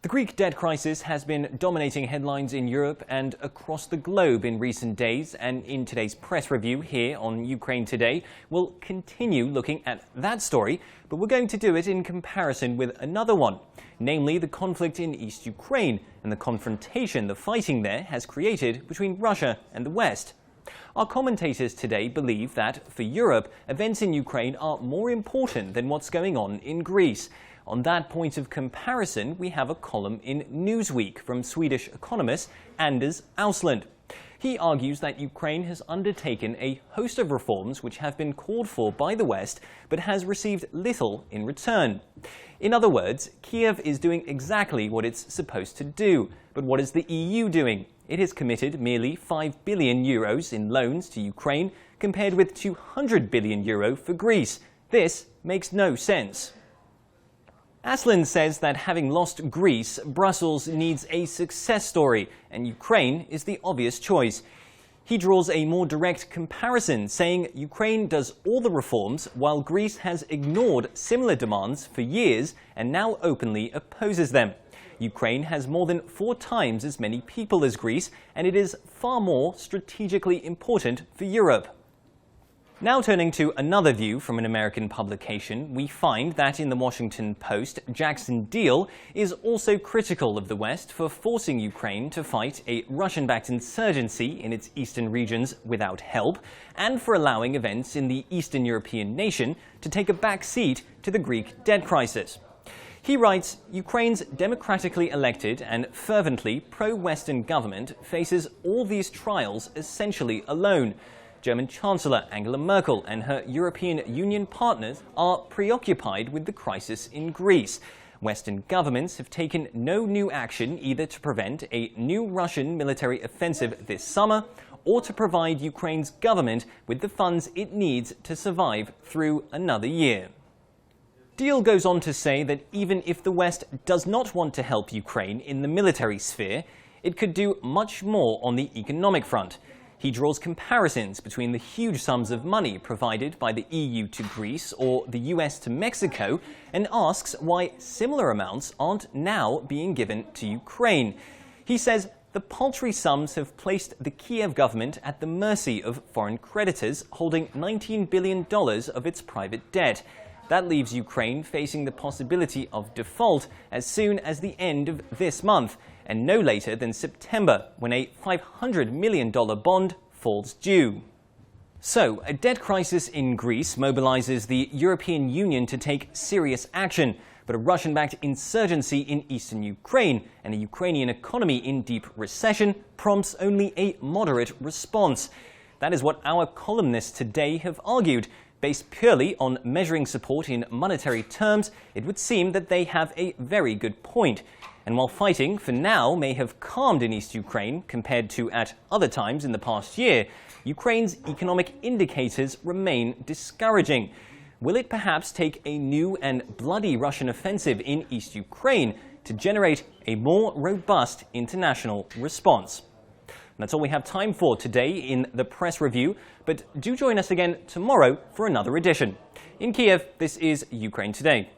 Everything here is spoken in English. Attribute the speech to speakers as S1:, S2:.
S1: The Greek debt crisis has been dominating headlines in Europe and across the globe in recent days, and in today's press review here on Ukraine Today, we'll continue looking at that story, but we're going to do it in comparison with another one, namely the conflict in East Ukraine and the confrontation the fighting there has created between Russia and the West. Our commentators today believe that, for Europe, events in Ukraine are more important than what's going on in Greece. On that point of comparison, we have a column in Newsweek from Swedish economist Anders Auslund. He argues that Ukraine has undertaken a host of reforms which have been called for by the West, but has received little in return. In other words, Kiev is doing exactly what it's supposed to do. But what is the EU doing? It has committed merely €5 billion in loans to Ukraine, compared with €200 billion for Greece. This makes no sense. Auslund says that having lost Greece, Brussels needs a success story, and Ukraine is the obvious choice. He draws a more direct comparison, saying Ukraine does all the reforms while Greece has ignored similar demands for years and now openly opposes them. Ukraine has more than 4 times as many people as Greece, and it is far more strategically important for Europe. Now turning to another view from an American publication, we find that in the Washington Post, Jackson Deal is also critical of the West for forcing Ukraine to fight a Russian-backed insurgency in its eastern regions without help, and for allowing events in the Eastern European nation to take a back seat to the Greek debt crisis. He writes, Ukraine's democratically elected and fervently pro-Western government faces all these trials essentially alone. German Chancellor Angela Merkel and her European Union partners are preoccupied with the crisis in Greece. Western governments have taken no new action either to prevent a new Russian military offensive this summer or to provide Ukraine's government with the funds it needs to survive through another year. Deal goes on to say that even if the West does not want to help Ukraine in the military sphere, it could do much more on the economic front. He draws comparisons between the huge sums of money provided by the EU to Greece or the US to Mexico and asks why similar amounts aren't now being given to Ukraine. He says the paltry sums have placed the Kiev government at the mercy of foreign creditors holding $19 billion of its private debt. That leaves Ukraine facing the possibility of default as soon as the end of this month, and no later than September, when a $500 million bond falls due. So, a debt crisis in Greece mobilizes the European Union to take serious action, but a Russian-backed insurgency in eastern Ukraine and a Ukrainian economy in deep recession prompts only a moderate response. That is what our columnists today have argued. Based purely on measuring support in monetary terms, it would seem that they have a very good point. And while fighting, for now, may have calmed in East Ukraine compared to at other times in the past year, Ukraine's economic indicators remain discouraging. Will it perhaps take a new and bloody Russian offensive in East Ukraine to generate a more robust international response? And that's all we have time for today in the press review, but do join us again tomorrow for another edition. In Kiev, this is Ukraine Today.